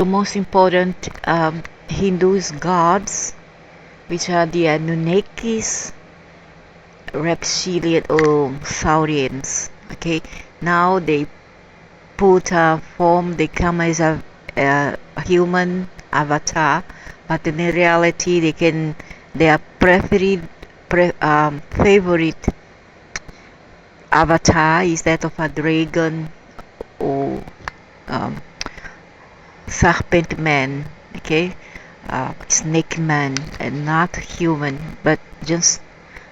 The most important Hindu's gods, which are the Anunnakis, reptilian or Saurians. Okay, now they put a form, they come as a human avatar, but in reality their favorite avatar is that of a dragon or um, serpent man, okay, snake man, and not human, but just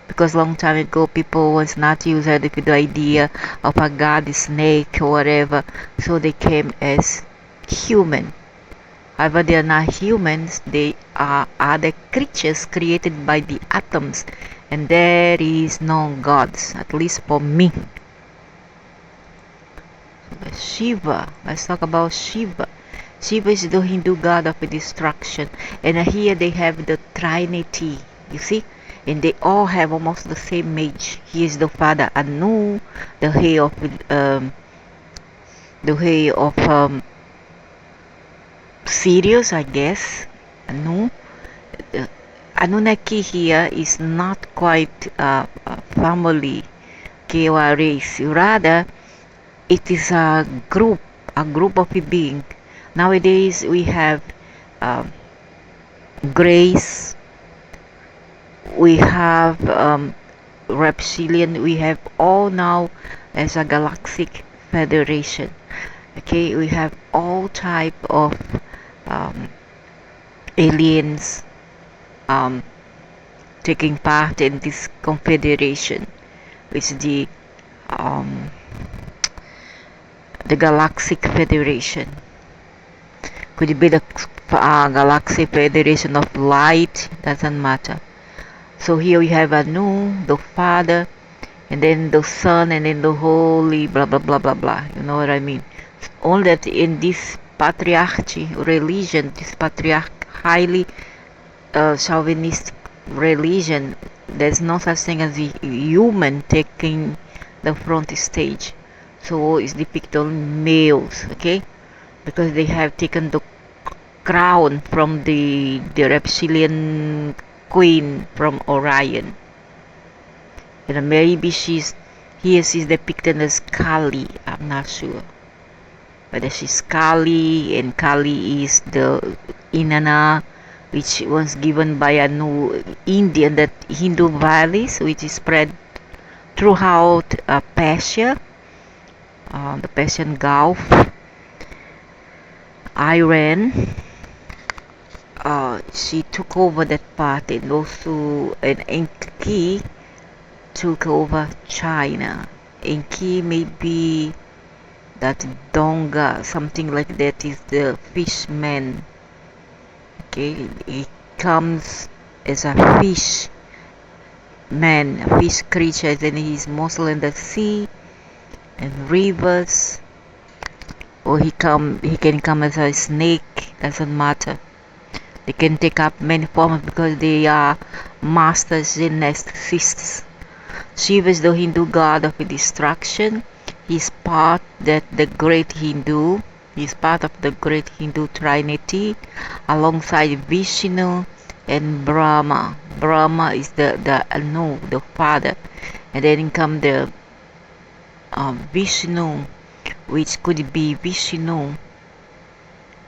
because long time ago people was not used with the idea of a god snake or whatever, so they came as human. However, they are not humans, they are other creatures created by the atoms, and there is no gods, at least for me. Shiva, let's talk about Shiva. Shiva is the Hindu god of destruction, and here they have the Trinity, you see, and they all have almost the same age. He is the father Anu, the head of Sirius, I guess. Anu, Anunnaki here is not quite a family, okay, or a race. Rather, it is a group of beings. Nowadays we have grace, we have reptilian, we have all now as a galactic federation. Okay, we have all type of aliens taking part in this confederation, which is the Galactic Federation. Could it be the Galactic Federation of Light? Doesn't matter. So here we have Anu, the Father, and then the Son, and then the Holy, blah blah blah blah blah. You know what I mean? All that in this patriarchy religion, this highly chauvinistic religion, there's no such thing as a human taking the front stage. So it's depicted on males, okay, because they have taken the crown from the reptilian queen from Orion, and maybe she's depicted as Kali. I'm not sure whether she's Kali, and Kali is the Inanna, which was given by a new Indian, that Hindu valleys, which is spread throughout Persia, the Persian Gulf, Iran. She took over that part, and also Enki took over China. Enki may be that Donga, something like that, is the fishman. Okay, he comes as a fish man, a fish creature, and he's mostly in the sea and rivers, or he can come as a snake, doesn't matter. They can take up many forms because they are masters geneticists. Shiva is the Hindu god of destruction. He's part of the great Hindu Trinity, alongside Vishnu and Brahma. Brahma is the Anu, the father, and then come the Vishnu, which could be Vishnu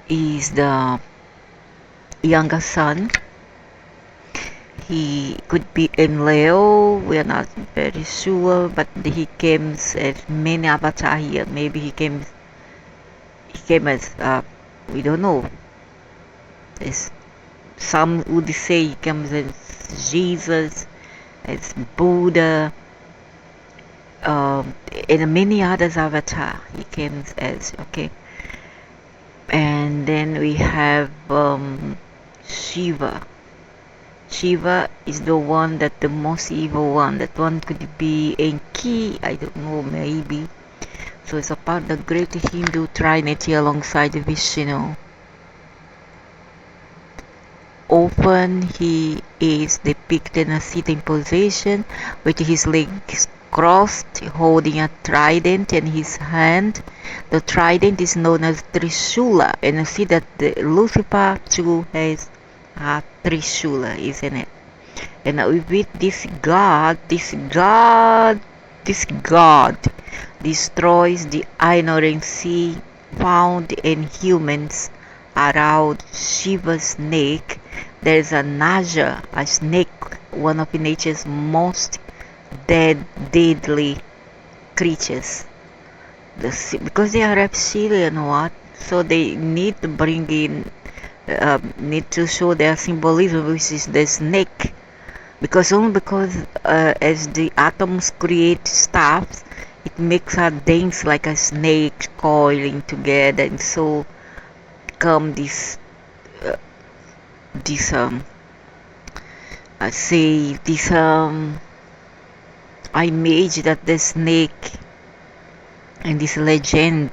is the younger son. He could be in Leo, we are not very sure, but he came as many avatar here. Maybe he came as we don't know. Some would say he comes as Jesus, as Buddha, and many others avatar he came as. Okay, and then we have Shiva. Shiva is the one that the most evil one. That one could be Enki, I don't know, maybe. So it's a part of the great Hindu Trinity alongside Vishnu. Often he is depicted in a sitting position with his legs crossed, holding a trident in his hand. The trident is known as Trishula, and you see that the Lucifer too has a Trishula, isn't it? And with this God destroys the ignorancy found in humans around Shiva's neck. There is a Naja, a snake, one of nature's most deadly creatures. Because they are reptilian, what? So they need to bring in, need to show their symbolism, which is the snake. Because as the atoms create stuff, it makes a dance like a snake coiling together, and so come this image that the snake, and this legend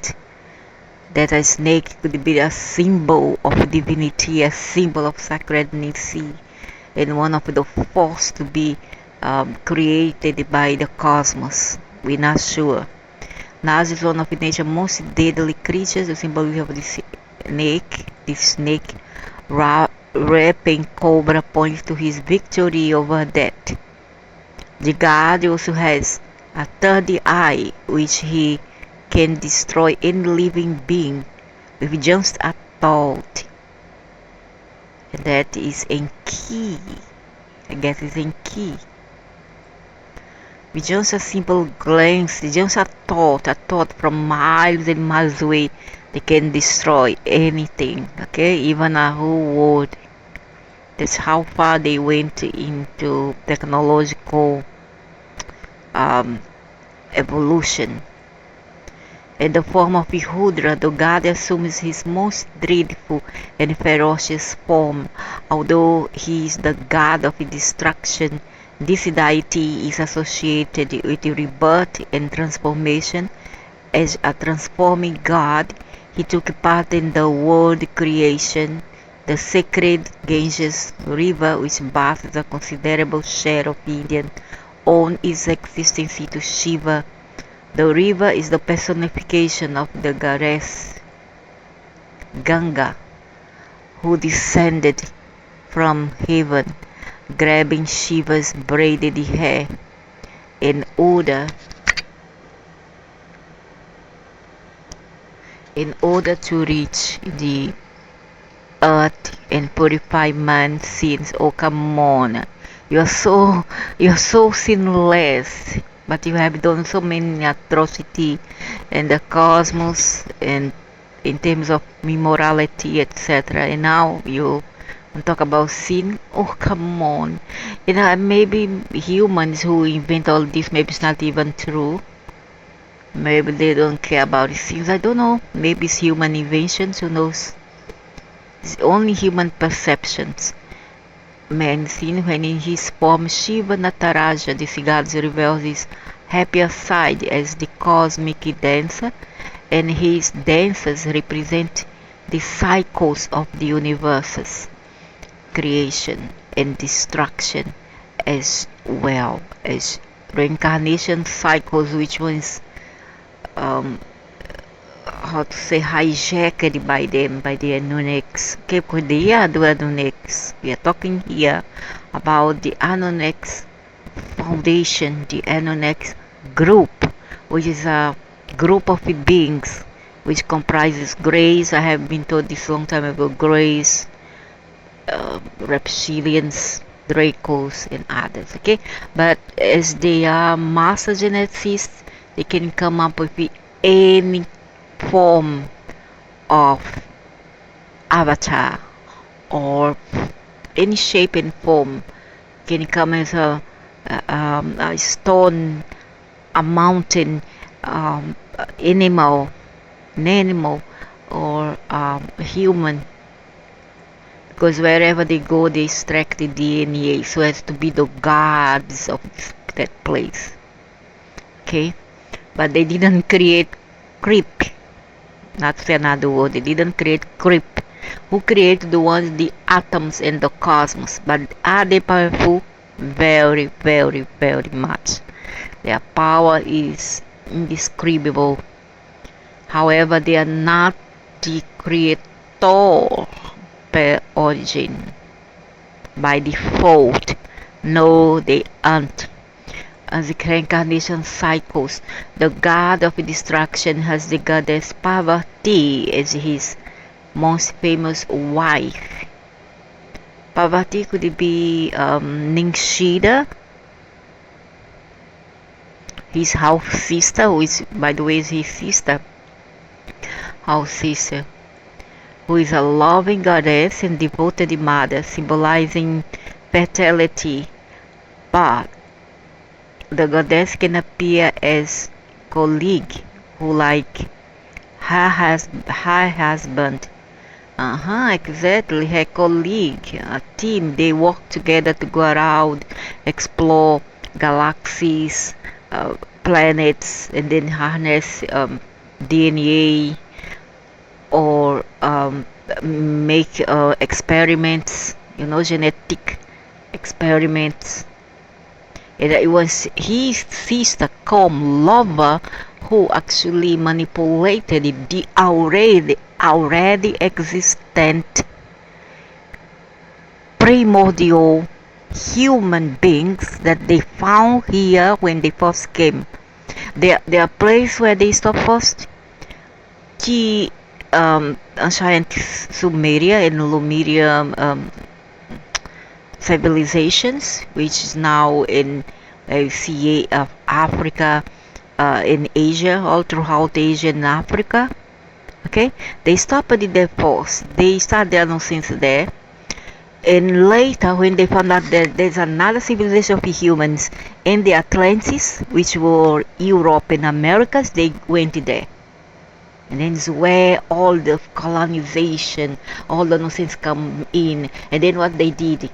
that a snake could be a symbol of divinity, a symbol of sacredness, and one of the force to be created by the cosmos. We're not sure. Nas is one of nature's most deadly creatures. The symbolism of this snake, raping cobra points to his victory over death. The god also has a third eye, which he can destroy any living being with just a thought. And that is in key. I guess it's in key. With just a simple glance, just a thought from miles and miles away, they can destroy anything. Okay, even a whole world. That's how far they went into technological evolution. In the form of Ihudra, the god assumes his most dreadful and ferocious form. Although he is the god of destruction, this deity is associated with rebirth and transformation. As a transforming god, he took part in the world creation. The sacred Ganges River, which bathes a considerable share of Indian, owes its existence to Shiva. The river is the personification of the goddess Ganga, who descended from heaven, grabbing Shiva's braided hair in order to reach the earth and purify man's sins. Oh, come on, you're so sinless, but you have done so many atrocity in the cosmos and in terms of immorality, etc. And now you talk about sin. Oh, come on. Maybe humans who invent all this, maybe it's not even true. Maybe they don't care about these things. I don't know. Maybe it's human inventions. Who knows? It's only human perceptions. Man seen when in his form Shiva Nataraja, this god reveals his happier side as the cosmic dancer, and his dances represent the cycles of the universe's creation and destruction, as well as reincarnation cycles, which was hijacked by the Anunnakis. Okay, because they are the Anunnakis. We are talking here about the Anunnakis Foundation, the Anunnakis group, which is a group of beings which comprises grays. I have been told this long time ago, grays, reptilians, Dracos, and others. Okay, but as they are master geneticists, they can come up with any form of avatar or any shape and form. Can come as a stone, a mountain, an animal, or a human. Because wherever they go, they extract the DNA so as to be the gods of that place. Okay, but they didn't create creep. Not say another word. They didn't create creep. Who created the ones, the atoms and the cosmos? But are they powerful? Very, very, very much. Their power is indescribable. However, they are not the creator per origin. By default, no, they aren't. As the reincarnation cycles, the god of destruction has the goddess Parvati as his most famous wife. Parvati could be Ningshida, his half sister, who is, by the way, is his sister, half sister, who is a loving goddess and devoted mother, symbolizing fertility. But the goddess can appear as colleague, who like her husband. Exactly, her colleague, a team. They work together to go around, explore galaxies, planets, and then harness DNA or make experiments, genetic experiments. And it was his sister come lover who actually manipulated the already existent primordial human beings that they found here when they first came. Their place where they stopped first, the ancient Sumeria and Lemuria civilizations, which is now in CA of Africa, in Asia, all throughout Asia and Africa. Okay, they stopped there first. They started their nonsense there, and later when they found out that there's another civilization of humans in the Atlantis, which were Europe and Americas, they went there. And then it's where all the colonization, all the nonsense come in. And then what they did,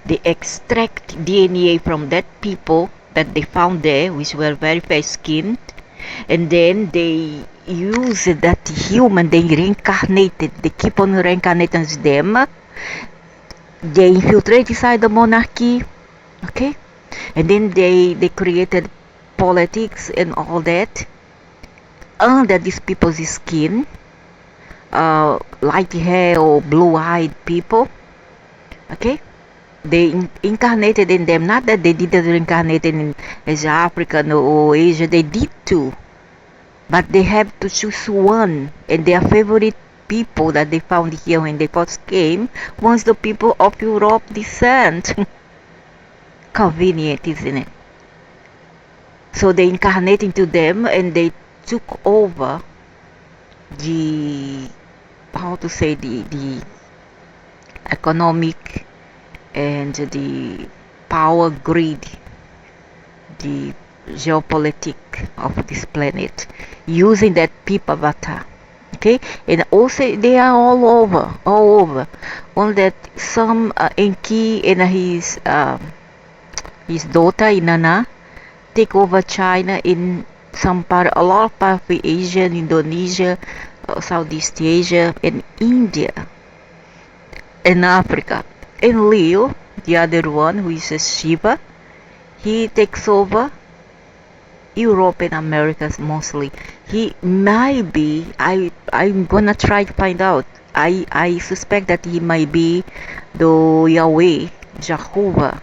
they extract DNA from that people that they found there, which were very fair skinned, and then they use that human, they reincarnated, they keep on reincarnating them, they infiltrate inside the monarchy, okay, and then they created politics and all that under these people's skin, light hair or blue-eyed people, okay. They incarnated in them, not that they didn't reincarnate in Asia, Africa, or Asia, they did too, but they have to choose one, and their favorite people that they found here when they first came was the people of Europe descent. Convenient, isn't it? So they incarnate into them and they took over the, how to say, the economic and the power grid, the geopolitic of this planet, using that people avatar. Okay, and also they are all over. Only that some Enki and his daughter Inanna take over China in some part, a lot of part of Asia, Indonesia, Southeast Asia, and India, and Africa. And Leo, the other one, who is a Shiva, he takes over Europe and Americas mostly. He might be, I'm gonna try to find out. I suspect that he might be the Yahweh, Jehovah.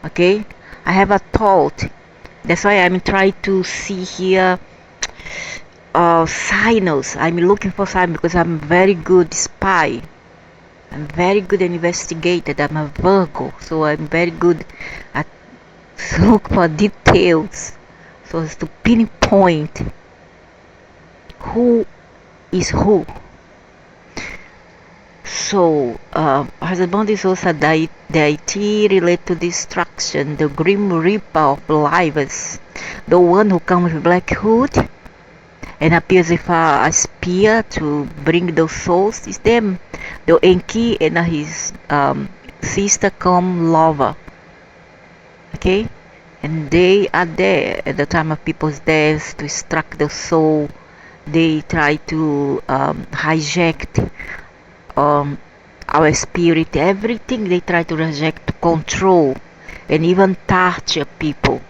Okay, I have a thought. That's why I'm trying to see here signals. I'm looking for signs because I'm a very good spy. I'm very good investigator. I'm a Virgo, so I'm very good at look for details, so as to pinpoint who is who. So, husband is also a deity related to destruction, the grim reaper of lives, the one who comes with black hood and appears with a spear to bring those souls. Is them. The Enki and his sister come lover. Okay, and they are there at the time of people's deaths to extract the soul. They try to hijack our spirit, everything they try to reject, to control, and even torture people.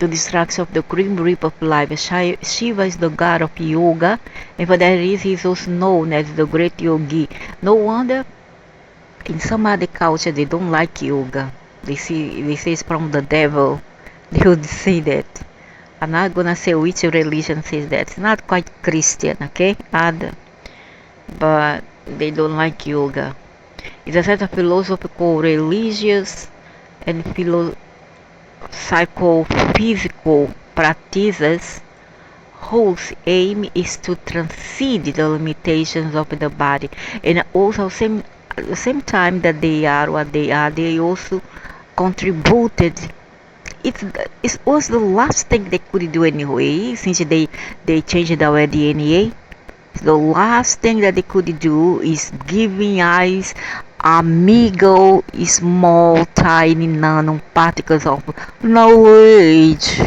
to destruction of the grim reap of life. Shiva is the god of yoga, and for that reason he is also known as the great yogi. No wonder in some other culture they don't like yoga. They say it's from the devil. They would say that. I'm not gonna say which religion says that. It's not quite Christian, okay? Other, but they don't like yoga. It's a set of philosophical, religious, and psychophysical practices whose aim is to transcend the limitations of the body, and also at the same time that they are what they are, they also contributed. It was the last thing they could do anyway, since they changed our DNA. The last thing that they could do is giving us amigo small tiny nanoparticles of knowledge.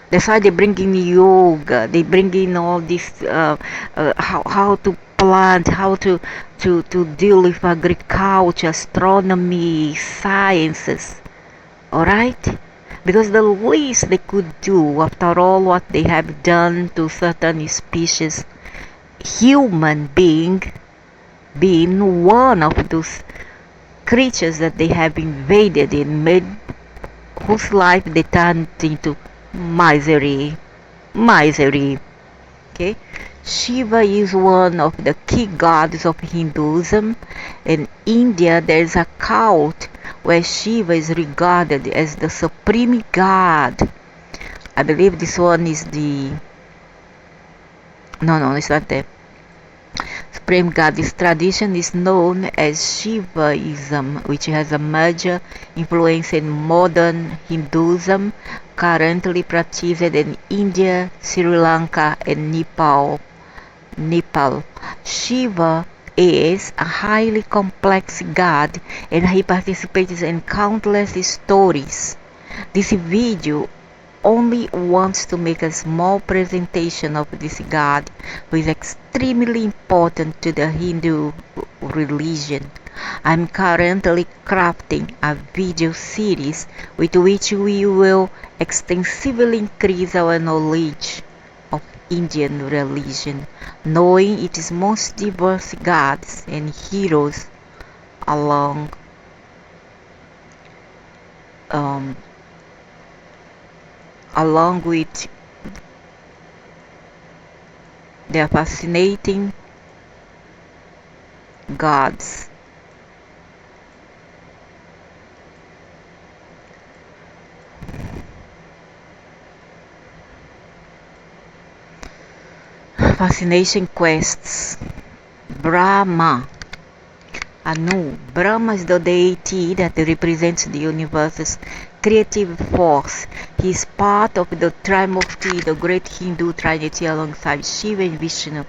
That's why they bring in yoga. They bring in all this how to plant, how to deal with agriculture, astronomy, sciences. All right, because the least they could do after all what they have done to certain species, human being being one of those creatures that they have invaded and made, whose life they turned into misery. Okay, Shiva is one of the key gods of Hinduism. In India there is a cult where Shiva is regarded as the supreme god. I believe this one is the no, it's not the supreme god. This tradition is known as Shivaism, which has a major influence in modern Hinduism, currently practiced in India, Sri Lanka, and Nepal. Shiva is a highly complex god, and he participates in countless stories. This video only wants to make a small presentation of this god, who is extremely important to the Hindu religion. I'm currently crafting a video series with which we will extensively increase our knowledge of Indian religion, knowing its most diverse gods and heroes along with their fascinating gods. Fascination quests. Brahma. Brahma is the deity that represents the universe's creative force. He is part of the Trimurti, the great Hindu trinity, alongside Shiva and Vishnu.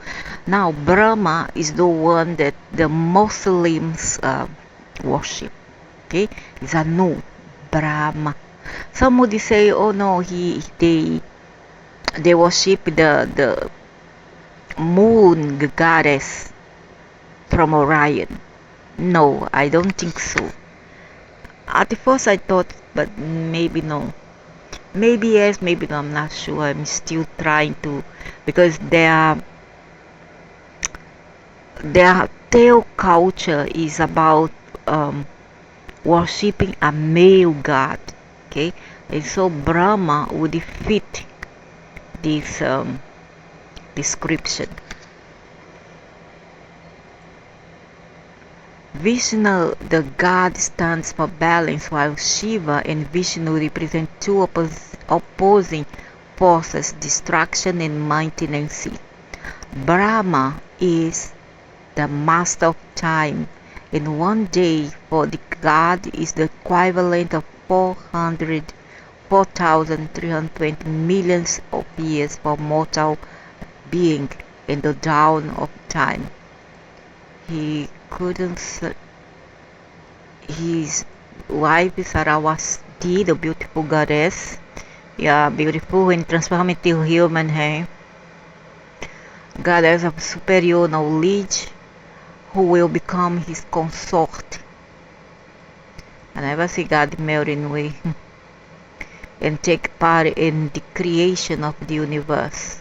Now, Brahma is the one that the Muslims worship. Okay, it's Brahma. Some would say, oh no, they worship the moon goddess from Orion. No, I don't think so. At first I thought, but maybe no. Maybe yes, maybe no, I'm not sure. I'm still trying to, because their tail culture is about worshipping a male god. Okay, and so Brahma would fit this description. Vishnu, the god, stands for balance, while Shiva and Vishnu represent two opposing forces, destruction and maintenance. Brahma is the master of time, and one day for the god is the equivalent of 4,320 millions of years for mortal being in the dawn of time. His wife is Saravasti, the beautiful goddess. Yeah, beautiful and transformed into human hair. Goddess of superior knowledge, who will become his consort. I never see God married way. and take part in the creation of the universe.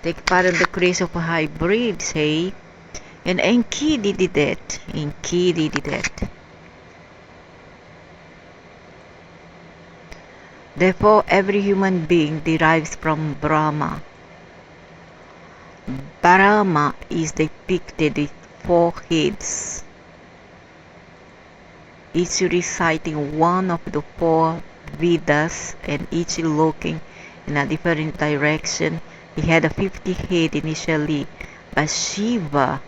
Take part in the creation of hybrids, hey? And Enki did that. Enki did that. Therefore, every human being derives from Brahma. Brahma is depicted with 4 heads, each reciting one of the 4 Vedas and each looking in a different direction. He had a 50 head initially, but Shiva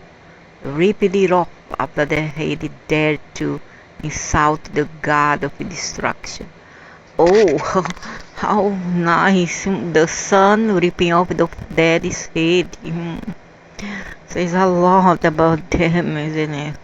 ripped it off after the head he dared to insult the god of destruction. Oh, how nice! The sun ripping off the daddy's head. Says a lot about them, isn't it?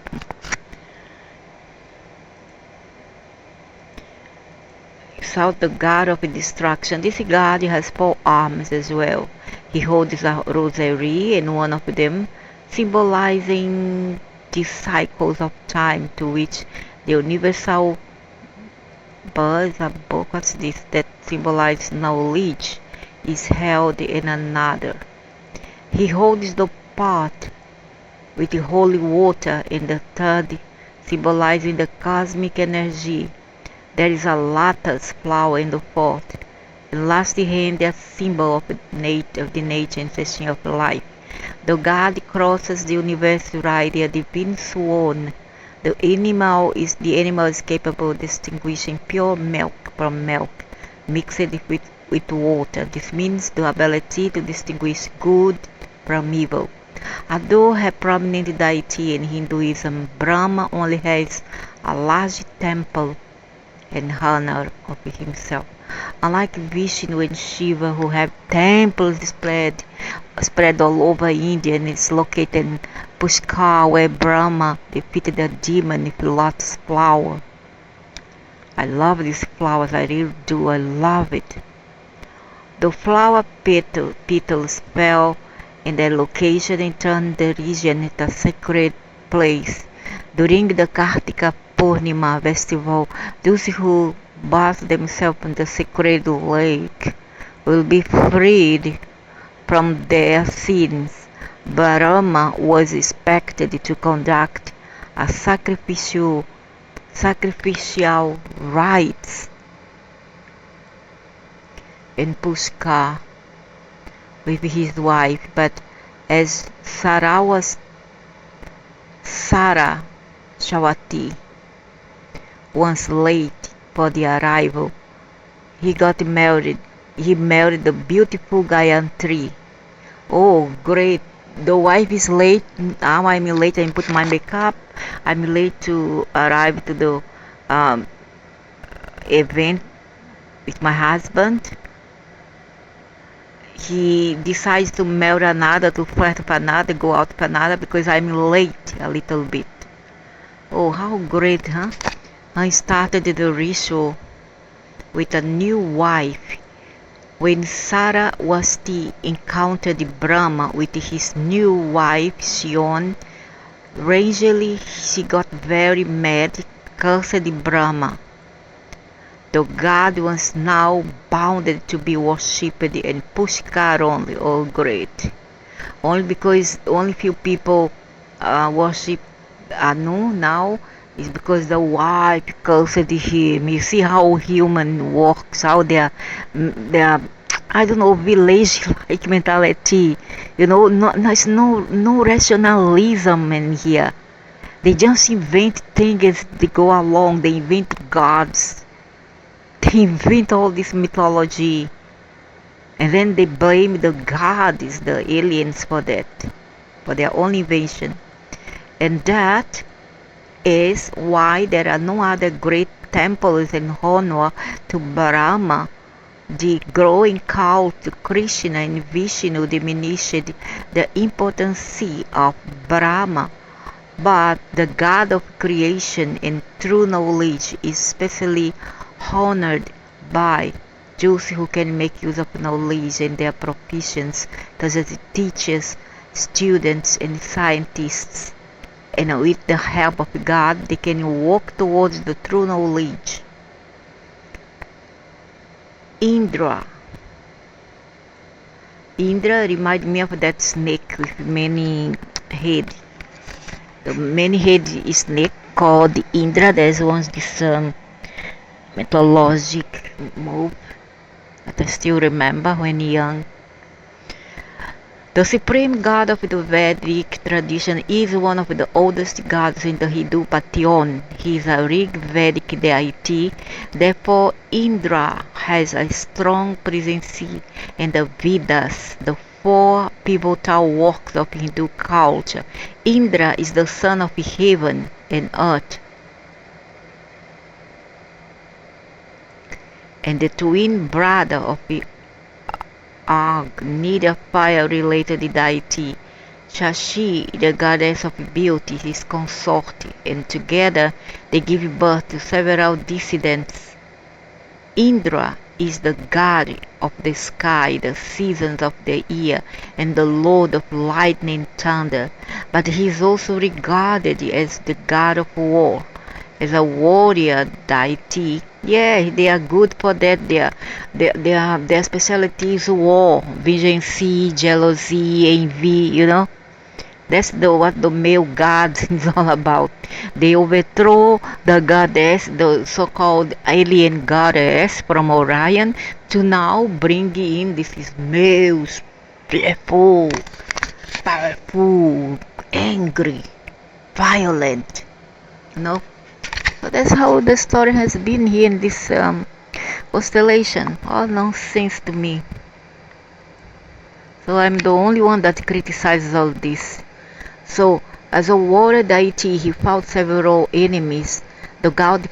South, the god of destruction. This god has 4 arms as well. He holds a rosary, and one of them symbolizing the cycles of time to which the universal birds or books that symbolize knowledge is held in another. He holds the pot with the holy water in the third, symbolizing the cosmic energy. There is a lotus flower in the fourth, and lastly hand a symbol of the nature and fashion of life. The god crosses the universe to ride a divine swan. The animal is capable of distinguishing pure milk from milk mixed with water. This means the ability to distinguish good from evil. Although a prominent deity in Hinduism, Brahma only has a large temple in honor of himself. Unlike Vishnu and Shiva, who have temples spread all over India, and it's located in Pushkar, where Brahma defeated a demon with lotus flower. I love these flowers, I really do, I love it. The flower petals fell in their location and turned the region into a sacred place. During the Kartika Purnima festival, those who bathe themselves in the sacred lake will be freed from their sins. Brahma was expected to conduct a sacrificial rites in Pushkar with his wife, but as Saraswati was late for the arrival, he married the beautiful Gayatri. Oh, great! The wife is late. Now I'm late. I put my makeup. I'm late to arrive to the event with my husband. He decides to marry another, to flirt with another, go out with another because I'm late a little bit. Oh, how great, huh? I started the ritual with a new wife. When Saraswati encountered Brahma with his new wife, Shion, ragingly she got very mad, cursed Brahma. The god was now bounded to be worshipped in Pushkar only. Oh, great! Only because only few people worship Anu now is because the wife cursed him. You see how human works, how they are I don't know, village-like mentality. You know, there's no rationalism in here. They just invent things. They go along. They invent gods. They invent all this mythology, and then they blame the gods, the aliens, for that, for their own invention. And that is why there are no other great temples in honor to Brahma. The growing cult to Krishna and Vishnu diminished the importance of Brahma, but the god of creation and true knowledge is especially honored by those who can make use of knowledge in their professions, such as teachers, students, and scientists. and with the help of God, they can walk towards the true knowledge. Indra. Indra reminds me of that snake with many heads. The many-headed snake called Indra. There's once this mythologic move that I still remember when young. The supreme god of the Vedic tradition is one of the oldest gods in the Hindu pantheon. He is a Rig Vedic deity. Therefore, Indra has a strong presence in the Vedas, the four pivotal works of Hindu culture. Indra is the son of heaven and earth, and the twin brother of the Agni, fire-related deity. Shashi, the goddess of beauty, his consort, and together they give birth to several descendants. Indra is the god of the sky, the seasons of the year, and the lord of lightning and thunder, but he is also regarded as the god of war, as a warrior deity. Yeah, they are good for that. Their specialty is war, vengeance, jealousy, envy. That's what the male god is all about. They overthrow the goddess, the so-called alien goddess from Orion, to now bring in this is males, fearful, powerful, angry, violent. So that's how the story has been here in this constellation. All nonsense to me. So I'm the only one that criticizes all this. So as a warrior deity, he fought several enemies. The god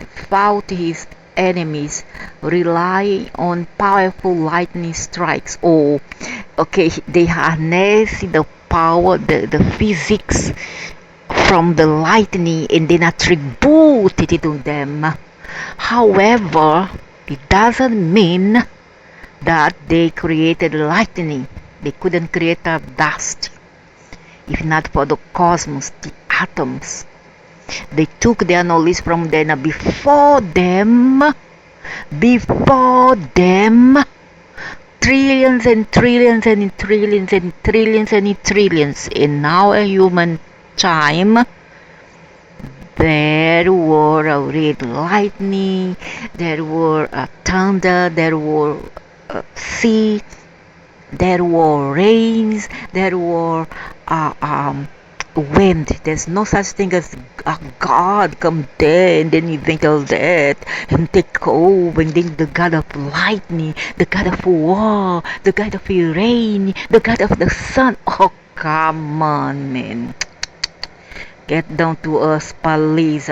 fought his enemies, relying on powerful lightning strikes. They harness the power, the physics from the lightning and then attribute it to them. However, it doesn't mean that they created lightning. They couldn't create a dust if not for the cosmos, the atoms. They took their knowledge from them. Before them, trillions and trillions and trillions and trillions and trillions in our human time, there were already lightning, there were thunder, there were sea, there were rains, there were wind. There's no such thing as a God come there and then invent all that and take over, and then the God of lightning, the God of war, the God of rain, the God of the sun. Oh, come on, man. Get down to us, police.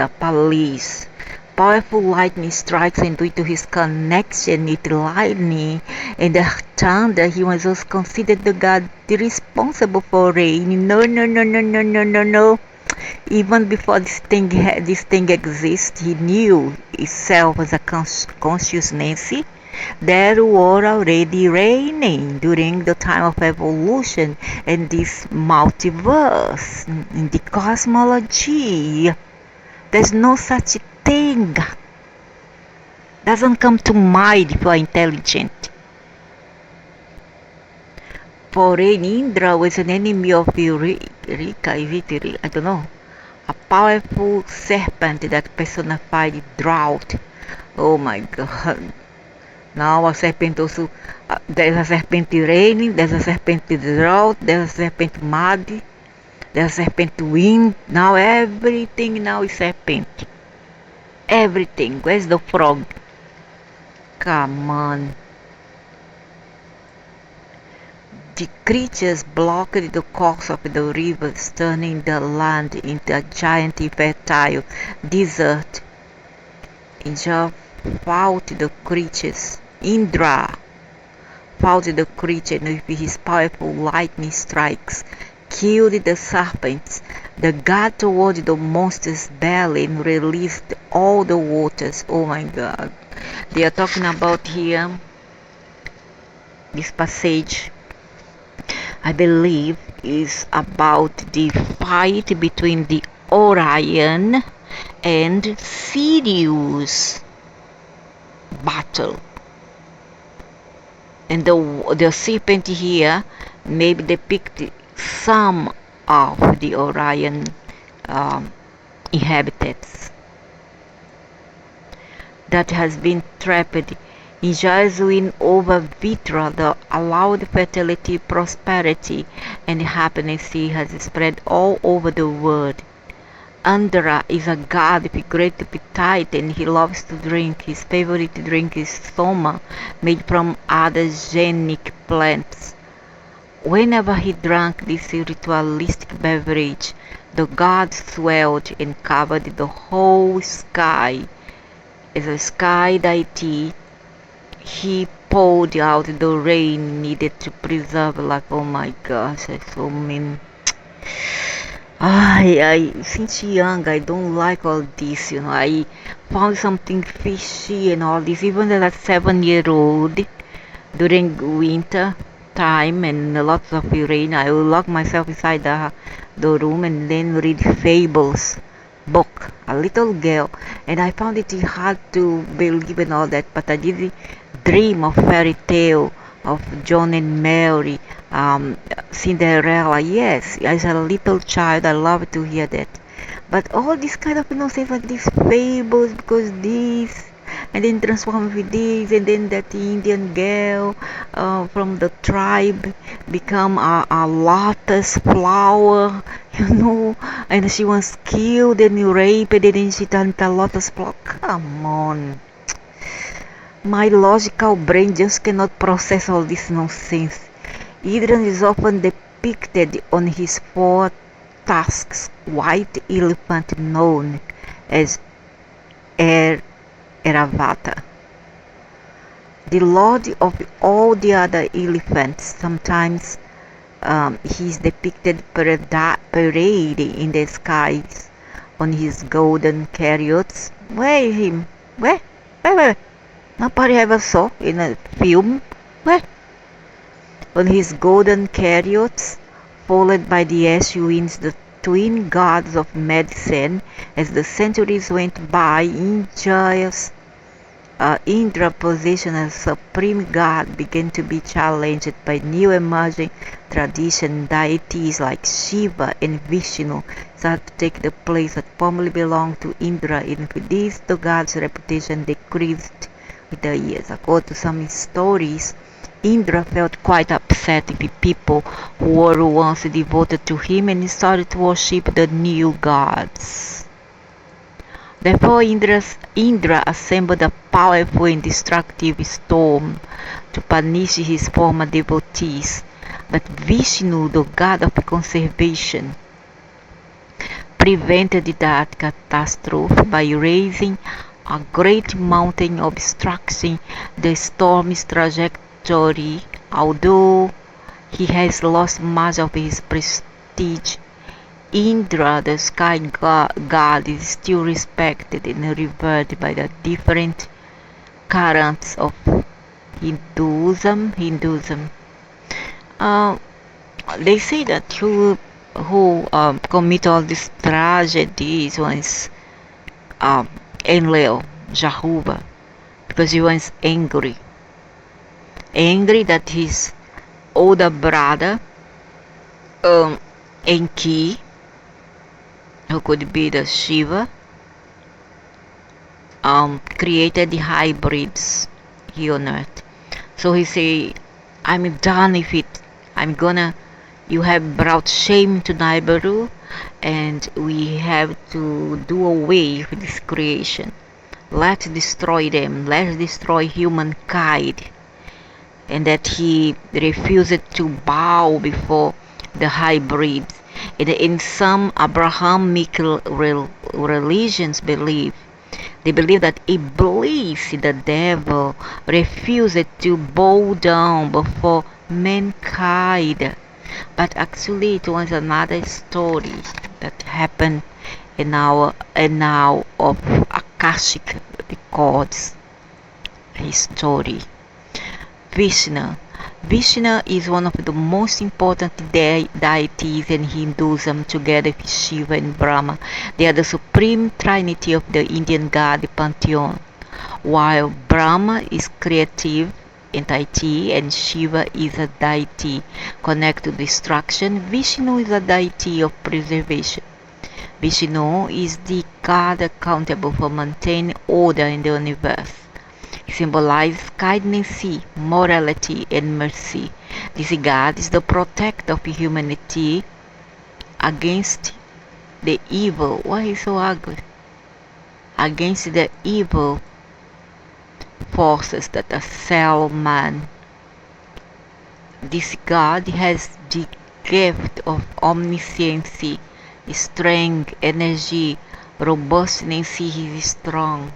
Powerful lightning strikes and due to his connection with lightning and the thunder, he was also considered the god responsible for rain. No. Even before this thing exists, he knew itself as a consciousness. There were already raining during the time of evolution and this multiverse in the cosmology. There's no such thing. Doesn't come to mind if you are intelligent. For Indra was an enemy of Eureka, I don't know, a powerful serpent that personified drought. Oh my God. Now a serpent also, there's a serpent rain, there's a serpent drought, there's a serpent mud, there's a serpent wind. Now everything now is serpent. Everything. Where's the frog? Come on. The creatures blocked the course of the rivers, turning the land into a giant fertile desert. Indra fought the creatures with his powerful lightning strikes, killed the serpents. The god toward the monster's belly and released all the waters. Oh my God. They are talking about here, this passage. I believe, is about the fight between the Orion and Sirius battle. And the serpent here maybe depict some of the Orion inhabitants that has been trapped in Jesuin over Vitra, the allowed fertility, prosperity, and happiness he has spread all over the world. Andhra is a god with great appetite and he loves to drink. His favorite drink is soma, made from adagenic plants. Whenever he drank this ritualistic beverage, the god swelled and covered the whole sky. As a sky deity, he poured out the rain needed to preserve life. Oh my gosh, I so mean. Since young, I don't like all this, I found something fishy and all this, even as a 7-year-old, during winter time and lots of rain, I will lock myself inside the room and then read fables book, a little girl, and I found it hard to believe in all that, but I did dream of fairy tale of John and Mary, Cinderella. Yes, as a little child, I love to hear that. But all this kind of nonsense, like these fables, because this, and then transform with this, and then that Indian girl from the tribe become a lotus flower, and she was killed and raped, and then she turned a lotus flower. Come on. My logical brain just cannot process all this nonsense. Idran is often depicted on his 4 tusks white elephant known as Airavata, the lord of all the other elephants. Sometimes he is depicted parade in the skies on his golden chariots. Where him? Where? Nobody ever saw in a film. Where? On his golden chariots, followed by the Ashwins, the twin gods of medicine. As the centuries went by, Indra's position as supreme god began to be challenged by new emerging tradition. Deities like Shiva and Vishnu started to take the place that formerly belonged to Indra, and with this the god's reputation decreased with the years. According to some stories, Indra felt quite upset with people who were once devoted to him and started to worship the new gods. Therefore, Indra assembled a powerful and destructive storm to punish his former devotees. But Vishnu, the god of conservation, prevented that catastrophe by raising a great mountain obstructing the storm's trajectory. Although he has lost much of his prestige, Indra, the sky god, is still respected and revered by the different currents of Hinduism. They say that who commit all these tragedies was Enlil, Jehovah, because he was angry that his older brother Enki, who could be the Shiva, created the hybrids here on earth. So he say, I'm done with it. You have brought shame to Nibiru, and we have to do away with this creation. Let's destroy them. Let's destroy humankind. And that he refused to bow before the hybrids. And in some Abrahamic religions they believe that Iblis, the devil, refused to bow down before mankind. But actually it was another story that happened in our of Akashic records history. Vishnu, Vishnu is one of the most important deities in Hinduism, together with Shiva and Brahma. They are the supreme trinity of the Indian god pantheon. While Brahma is creative entity and Shiva is a deity connected to destruction, Vishnu is a deity of preservation. Vishnu is the god accountable for maintaining order in the universe. He symbolizes kindness, morality, and mercy. This god is the protector of humanity against the evil. Why is so ugly? Against the evil forces that assail man. This God has the gift of omniscience, strength, energy, robustness. He is strong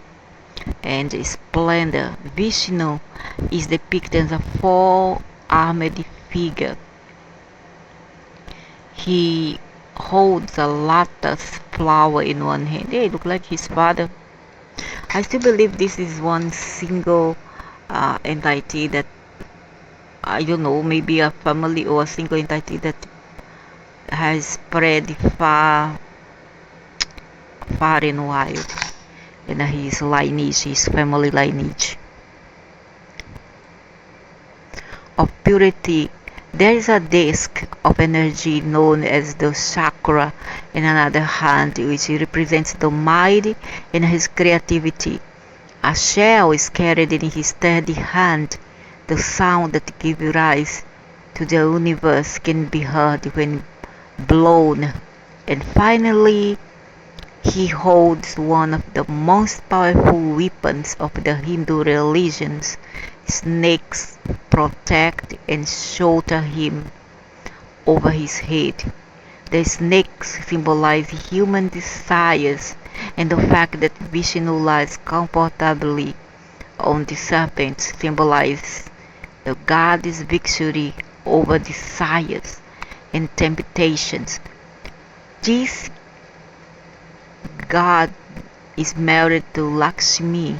and splendor. Vishnu is depicted as a four-armed figure. He holds a lotus flower in one hand. Hey, look like his father. I still believe this is one single entity that, I don't know, maybe a family or a single entity that has spread far and wide in his lineage, his family lineage. Of purity, there is a disk of energy known as the chakra in another hand, which represents the mind and his creativity. A shell is carried in his steady hand. The sound that gives rise to the universe can be heard when blown. And finally, he holds one of the most powerful weapons of the Hindu religions. Snakes protect and shelter him over his head. The snakes symbolize human desires, and the fact that Vishnu lies comfortably on the serpent symbolizes the god's victory over desires and temptations. This god is married to Lakshmi.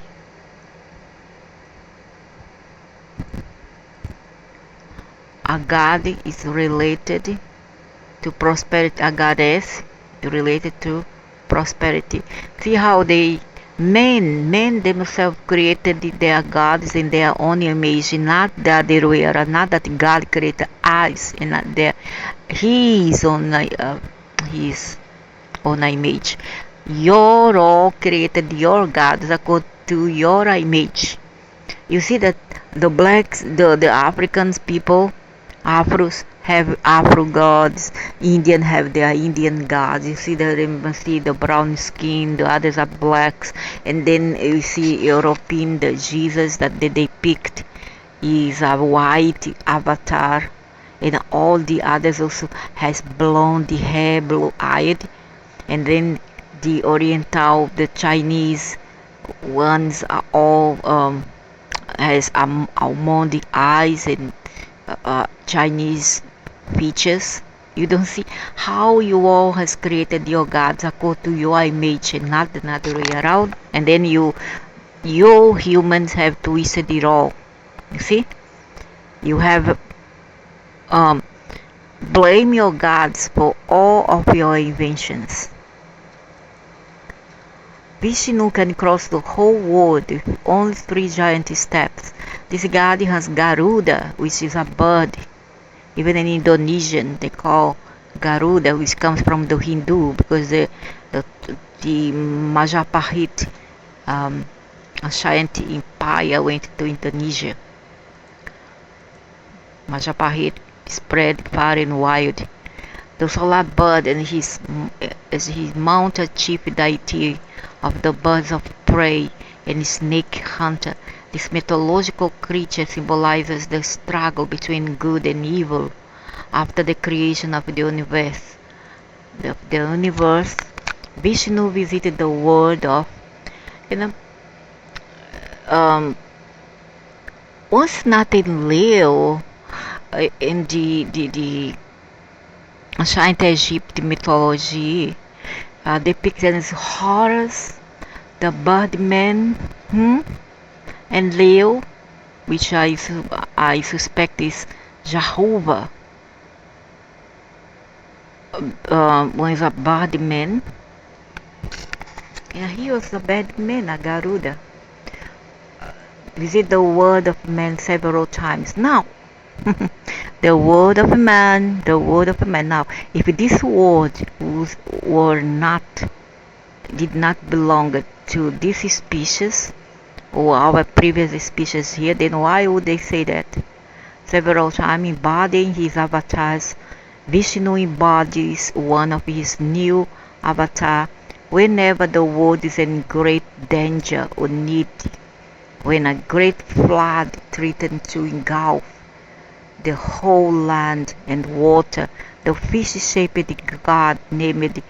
A god is related to prosperity. A goddess related to prosperity. See how men themselves created their gods in their own image, not the other way around. Not that God created us in their his own image. You're all created your gods according to your image. You see that the blacks, the Africans people, Afros have Afro gods, Indian have their Indian gods. You see the brown skin, the others are blacks, and then you see European, the Jesus that they depict is a white avatar, and all the others also has blonde hair, blue eyed, and then the Oriental, the Chinese ones are all has almond eyes and Chinese features. You don't see how you all has created your gods according to your image and not another way around, and then you humans have twisted it all. You see, you have blame your gods for all of your inventions. Vishnu can cross the whole world with only 3 giant steps. This god has Garuda, which is a bird. Even in Indonesian, they call Garuda, which comes from the Hindu, because the Majapahit giant empire went to Indonesia. Majapahit spread far and wide. The solar bird and his mounted chief deity of the birds of prey and snake hunter. This mythological creature symbolizes the struggle between good and evil after the creation of the universe. Vishnu visited the world of, once nothing lived in the ancient Egypt mythology, depicted as Horus, the birdman, and Leo, which I suspect is Jehovah was a bad man. Yeah, he was a bad man, a Garuda. Visit the word of man several times. Now, the word of a man, the word of a man. Now, if this word did not belong to this species or our previous species here, then why would they say that? Several times embodying his avatars, Vishnu embodies one of his new avatar whenever the world is in great danger or need. When a great flood threatened to engulf the whole land and water, the fish-shaped god named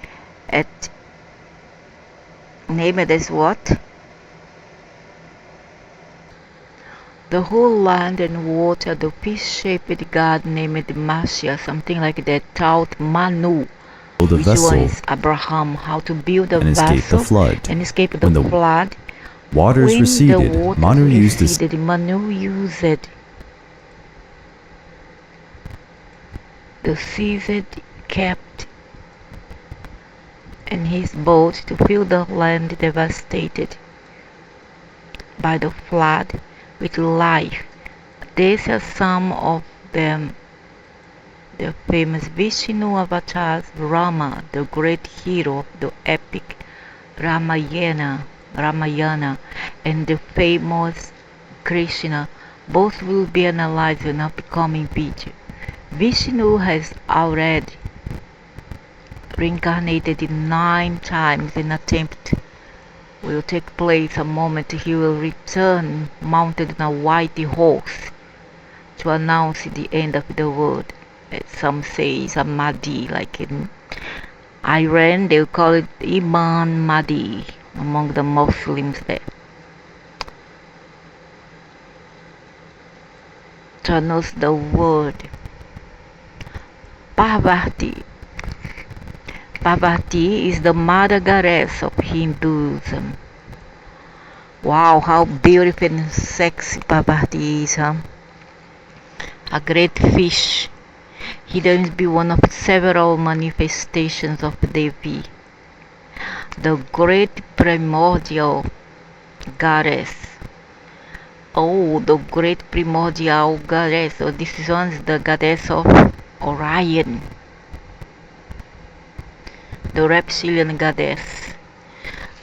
as what? The whole land and water, the fish-shaped god named Masya, something like that, taught Manu, which was Abraham, how to build a vessel and escape the flood. Waters receded. Manu used the seaside kept in his boat to fill the land devastated by the flood with life. These are some of them. The famous Vishnu avatars, Rama, the great hero of the epic Ramayana, and the famous Krishna, both will be analyzed in upcoming video. Vishnu has already reincarnated 9 times. An attempt will take place a moment he will return mounted on a white horse to announce the end of the world. Some say it's a Mahdi, like in Iran they call it Imam Mahdi among the Muslims there. To announce the word Parvati. Parvati is the mother goddess of Hinduism. Wow, how beautiful and sexy Parvati is, huh? A great fish, hidden to be one of several manifestations of Devi, the great primordial goddess. Oh, the great primordial goddess. So this is the goddess of Orion, the reptilian goddess,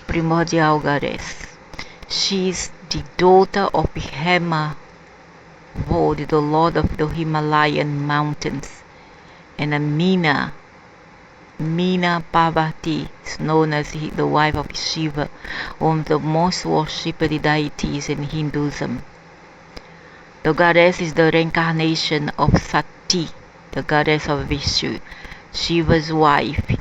primordial goddess. She is the daughter of Hema, the lord of the Himalayan mountains, and Meena Parvati is known as the wife of Shiva, one of the most worshipped deities in Hinduism. The goddess is the reincarnation of Sati, the goddess of Vishnu, Shiva's wife.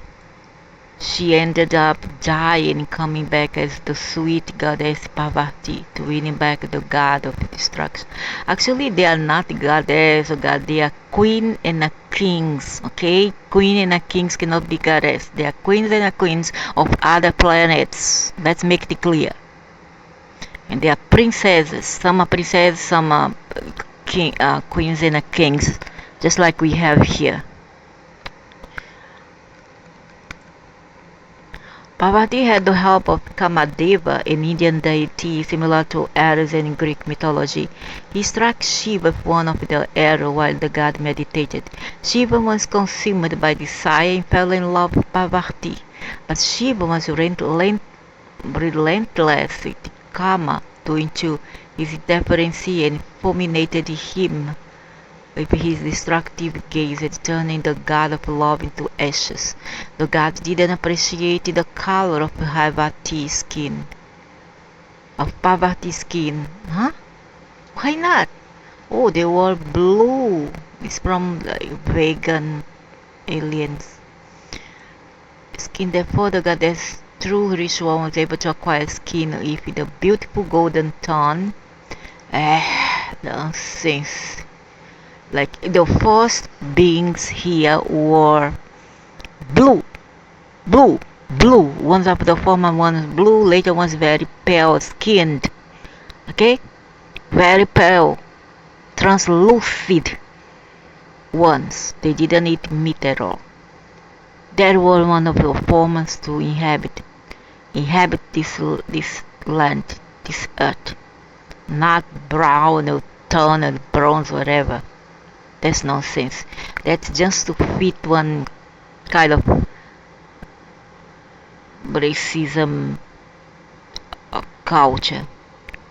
She ended up dying, coming back as the sweet goddess Parvati to winning back the god of destruction. Actually, they are not goddess or god, they are queen and a kings, okay? Queen and a kings cannot be goddess. They are queens and a queens of other planets. Let's make it clear. And they are princesses. Some are princesses, some are queens and a kings, just like we have here. Parvati had the help of Kamadeva, an Indian deity similar to Ares in Greek mythology. He struck Shiva with one of the arrows while the god meditated. Shiva was consumed by desire and fell in love with Parvati, but Shiva was relentless with Kama due to his indifference and fulminated him with his destructive gaze, turning the god of love into ashes. The god didn't appreciate the color of Parvati's skin. Huh? Why not? Oh, they were blue. It's from vegan aliens. Skin. Therefore, the goddess through ritual was able to acquire skin with the beautiful golden tone. Nonsense. Like the first beings here were blue. One's of the former one's blue, later one's very pale skinned. Okay? Very pale. Translucid. once. They didn't eat meat at all. That was one of the formats to inhabit this land, this earth. Not brown or tan or bronze, whatever. That's nonsense. That's just to fit one kind of racism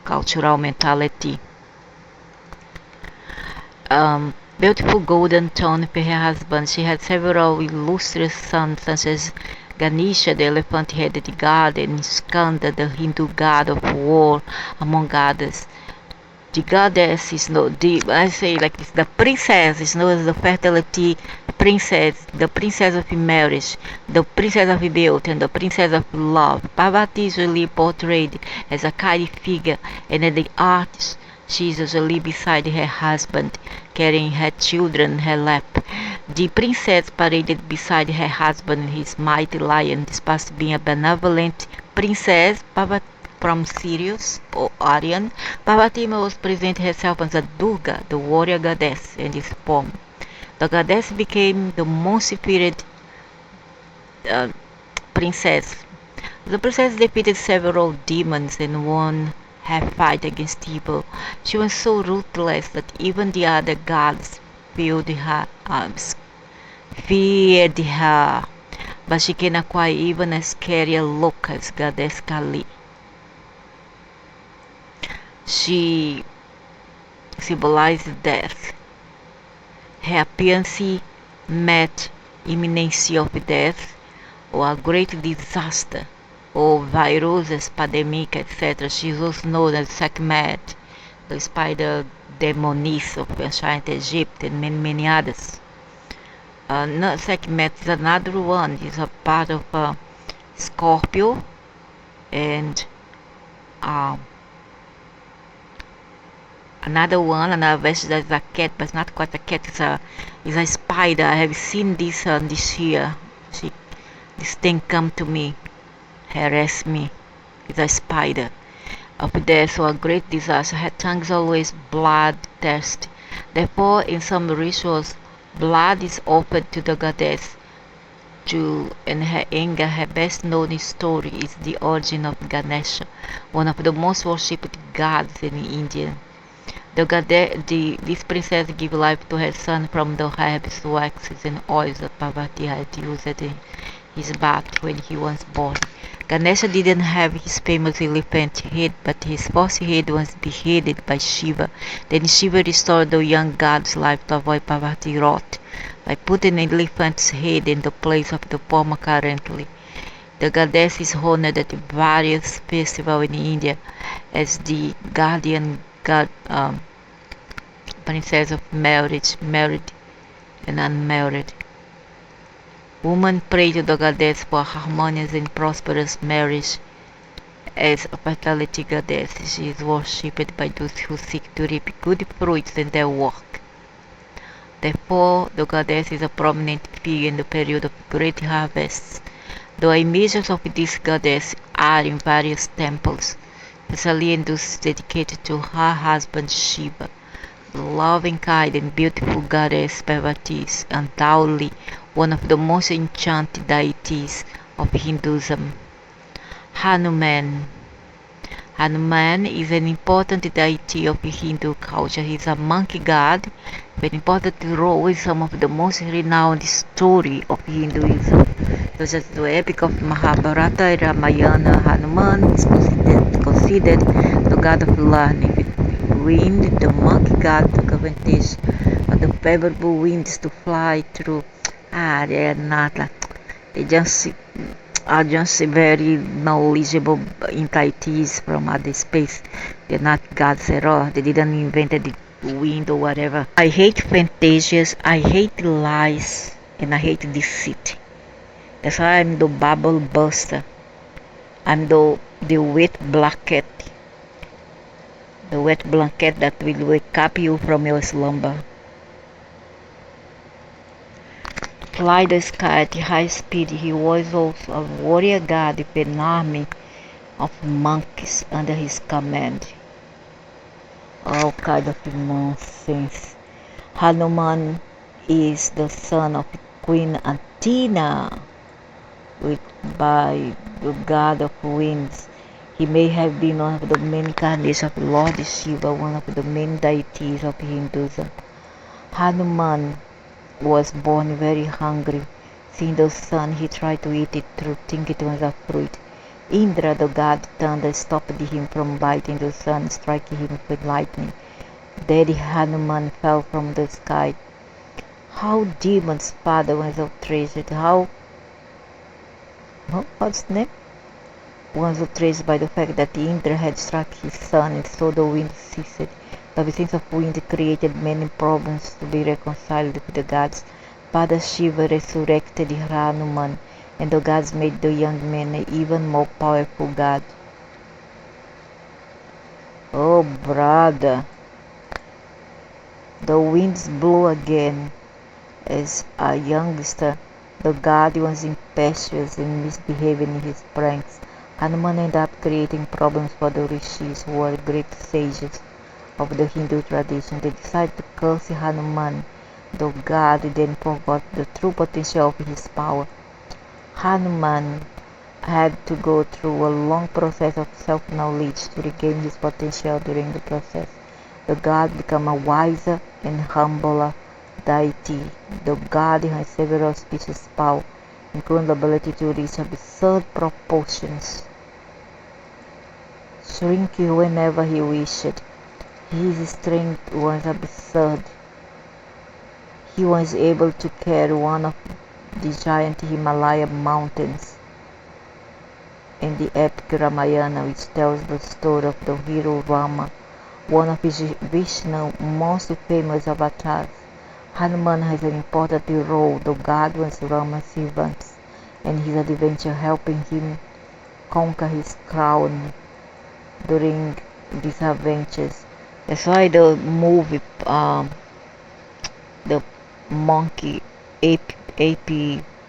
cultural mentality. Beautiful golden tone for her husband. She had several illustrious sons, such as Ganesha, the elephant-headed god, and Skanda, the Hindu god of war, among others. The goddess is the princess is known as the fertility princess, the princess of marriage, the princess of beauty, and the princess of love. Parvati is usually portrayed as a kind figure, and in the art she is usually beside her husband, carrying her children in her lap. The princess paraded beside her husband, his mighty lion, despite being a benevolent princess. Parvati from Sirius or Aryan, Parvati was present herself as a Durga, the warrior goddess, in this form. The goddess became the most feared princess. The princess defeated several demons and won her fight against evil. She was so ruthless that even the other gods feared her. But she can acquire even a scarier look as Goddess Kali. She symbolizes death. Her appearance met imminency of death or a great disaster or virus, pandemic, etc. She is also known as Sekhmet, the spider demoness of ancient Egypt, and many others. Sekhmet is another one. It's a part of Scorpio, and another version that is a cat, but it's not quite a cat. It's a spider. I have seen this year. This thing come to me, harass me. It's a spider. Up there, so a great disaster. Her tongue is always bloodthirsty. Therefore, in some rituals, blood is offered to the goddess. In her anger, her best known story is the origin of Ganesha, one of the most worshipped gods in India. This princess gave life to her son from the herbs, waxes, and oils that Parvati had used in his bath when he was born. Ganesha didn't have his famous elephant head, but his false head was beheaded by Shiva. Then Shiva restored the young god's life to avoid Parvati's wrath by putting an elephant's head in the place of the former currently. The goddess is honored at various festivals in India as the guardian god, princess of marriage, married and unmarried. Women pray to the goddess for harmonious and prosperous marriage. As a fertility goddess, she is worshipped by those who seek to reap good fruits in their work. Therefore, the goddess is a prominent figure in the period of great harvests. The images of this goddess are in various temples, especially in those dedicated to her husband Shiva. The loving, kind, and beautiful goddess Parvati is undoubtedly one of the most enchanted deities of Hinduism. Hanuman. Hanuman is an important deity of Hindu culture. He is a monkey god with an important role in some of the most renowned stories of Hinduism, such as the epic of Mahabharata and Ramayana. Hanuman is considered the god of learning. Wind, the monkey god took advantage of the favorable winds to fly through. They are not they are just very knowledgeable entities from other space. They're not gods at all. They didn't invent the wind or whatever. I hate fantasias, I hate lies, and I hate deceit. That's why I'm the bubble buster. I'm the wet blanket. The wet blanket that will wake up you from your slumber. Fly the sky at high speed. He was also a warrior god with an army of monkeys under his command. All kind of nonsense. Hanuman is the son of Queen Athena, by the god of winds. He may have been one of the main incarnations of Lord Shiva, one of the main deities of Hinduism. Hanuman was born very hungry. Seeing the sun, he tried to eat it through thinking it was a fruit. Indra, the god thunder, stopped him from biting the sun, striking him with lightning. Daddy Hanuman fell from the sky. How demon's father was outraged, what's the name? Was outraged by the fact that Indra had struck his son, and so the wind ceased. The absence of wind created many problems to be reconciled with the gods. Father Shiva resurrected Hanuman, and the gods made the young man an even more powerful god. Oh brother, the winds blew again. As a youngster, the god was impetuous and misbehaving in his pranks. Hanuman ended up creating problems for the rishis, who were great sages of the Hindu tradition. They decided to curse Hanuman. The god then forgot the true potential of his power. Hanuman had to go through a long process of self-knowledge to regain his potential. During the process, the god became a wiser and humbler deity. The god has several species power, including the ability to reach absurd proportions, shrinking whenever he wished. His strength was absurd. He was able to carry one of the giant Himalaya mountains. In the epic Ramayana, which tells the story of the hero Rama, one of Vishnu's most famous avatars, Hanuman has an important role. The god was Rama's servant, and his adventure helping him conquer his crown during these adventures. That's why the movie, the monkey ape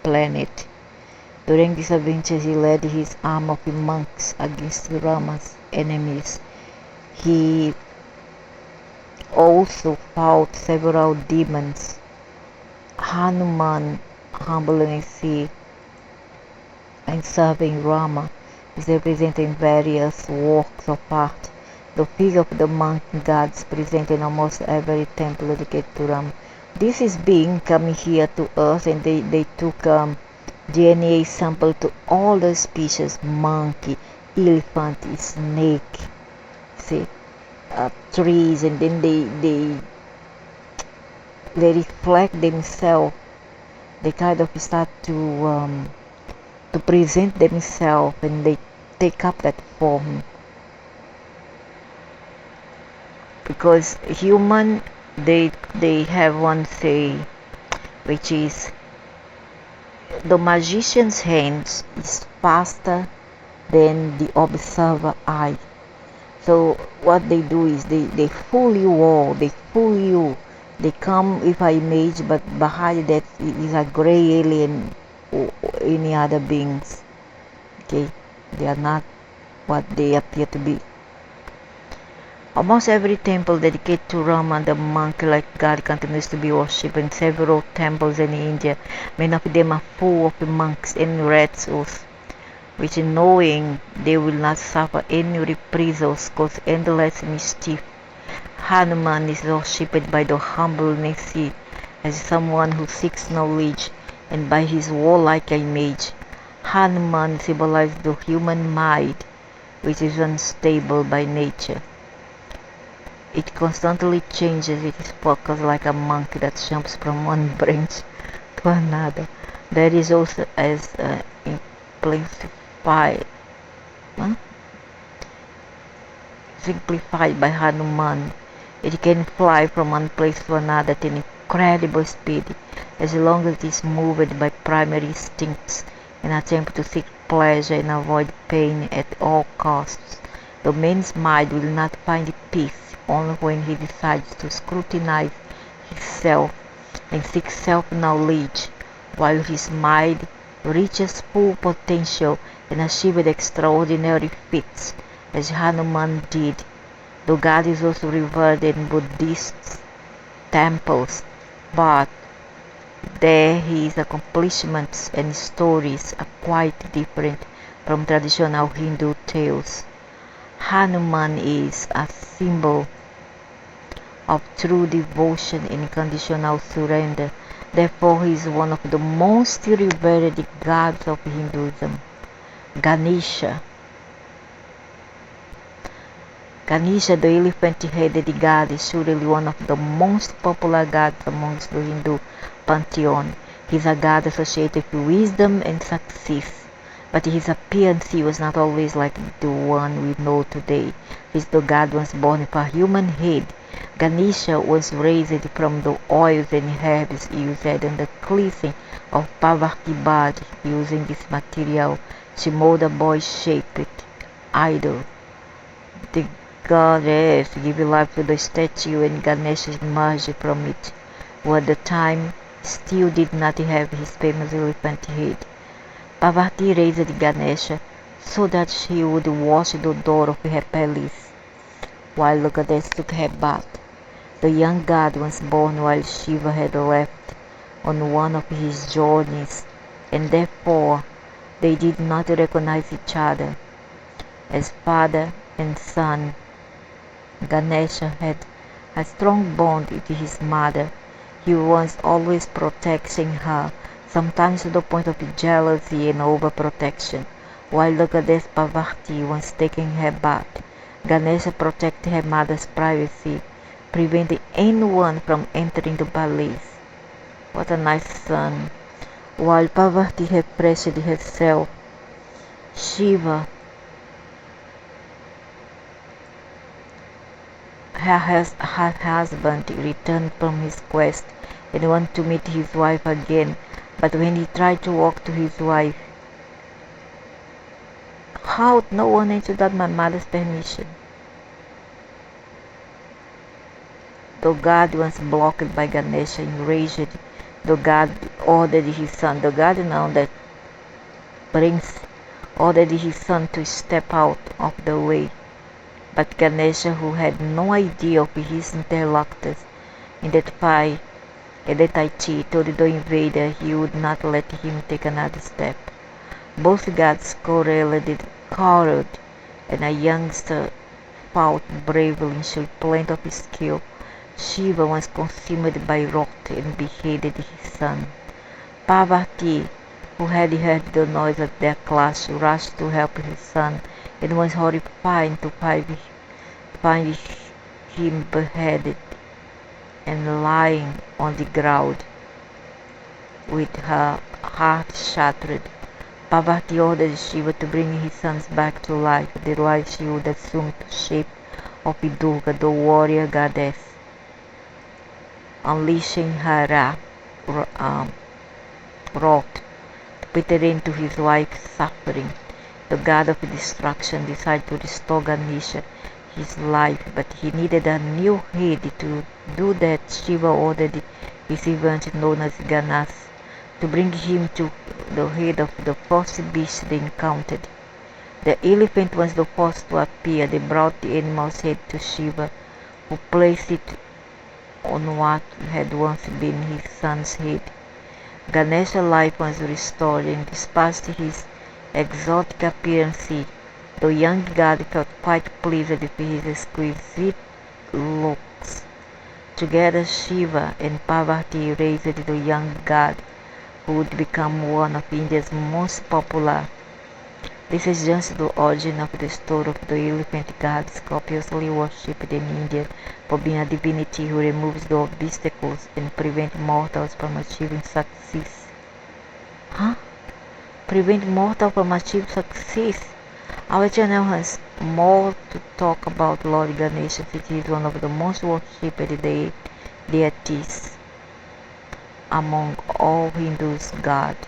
planet. During these adventures, he led his arm of monks against Rama's enemies. He also fought several demons. Hanuman, humbleness and serving Rama, is represented in various works of art. The feet of the monk gods present in almost every temple dedicated to Rama. This is being coming here to Earth, and they took DNA sample to all the species: monkey, elephant, snake, see, trees, and then they reflect themselves. They kind of start to present themselves, and they take up that form. Because human, they have one say, which is the magician's hands is faster than the observer eye. So what they do is they fool you all, they fool you. They come with an image, but behind that is a gray alien or any other beings. Okay, they are not what they appear to be. Almost every temple dedicated to Rama, the monk-like god, continues to be worshipped in several temples in India. Many of them are full of monks and rituals, which, knowing they will not suffer any reprisals, cause endless mischief. Hanuman is worshipped by the humble Nasi as someone who seeks knowledge, and by his warlike image. Hanuman symbolizes the human mind, which is unstable by nature. It constantly changes its focus like a monkey that jumps from one branch to another. That is also as simplified by Hanuman. It can fly from one place to another at an incredible speed, as long as it is moved by primary instincts and attempt to seek pleasure and avoid pain at all costs. The man's mind will not find peace only when he decides to scrutinize himself and seek self-knowledge, while his mind reaches full potential and achieves extraordinary feats, as Hanuman did. The god is also revered in Buddhist temples, but There his accomplishments and stories are quite different from traditional Hindu tales. Hanuman is a symbol of true devotion and unconditional surrender. Therefore, he is one of the most revered gods of Hinduism. Ganesha. Ganesha, the elephant-headed god, is surely one of the most popular gods amongst the Hindu pantheon. He is a god associated with wisdom and success, but his appearance was not always like the one we know today. The god was born with a human head. Ganesha was raised from the oils and herbs used in the cleansing of Parvati body. Using this material, she molded a boy-shaped idol. The goddess gave life to the statue and Ganesha emerged from it, who at the time still did not have his famous elephant head. Parvati raised Ganesha so that she would wash the door of her palace, while the goddess took her bath. The young god was born while Shiva had left on one of his journeys, and therefore they did not recognize each other. As father and son, Ganesha had a strong bond with his mother. He was always protecting her, sometimes to the point of jealousy and overprotection. While the goddess Parvati was taking her bath, Ganesha protected her mother's privacy, preventing anyone from entering the palace. What a nice son. While Parvati had pressured herself, Shiva, her husband, returned from his quest and wanted to meet his wife again. But when he tried to walk to his wife, how no one entered without my mother's permission? The god was blocked by Ganesha. Enraged, the god ordered his son, the god now that prince, ordered his son to step out of the way. But Ganesha, who had no idea of his interlocutors in that fight, told the invader he would not let him take another step. Both gods quarreled, and a youngster fought bravely and showed plenty of skill. Shiva was consumed by wrath and beheaded his son. Parvati, who had heard the noise of their clash, rushed to help his son and was horrified to find him beheaded and lying on the ground with her heart shattered. Parvati ordered Shiva to bring his sons back to life. The life she would assume the shape of Durga, the warrior goddess, unleashing her wrath to put an end to his wife's suffering. The god of destruction decided to restore Ganesha his life, but he needed a new head. To do that, Shiva ordered his servant known as Ganas to bring him to the head of the first beast they encountered. The elephant was the first to appear. They brought the animal's head to Shiva, who placed it on what had once been his son's head. Ganesha's life was restored, and despite his exotic appearance, the young god felt quite pleased with his exquisite looks. Together, Shiva and Parvati raised the young god, who would become one of India's most popular. This is just the origin of the story of the elephant god, copiously worshipped in India for being a divinity who removes the obstacles and prevents mortals from achieving success. Prevent mortals from achieving success. Our channel has more to talk about Lord Ganesha, since he is one of the most worshipped deities among all Hindus gods.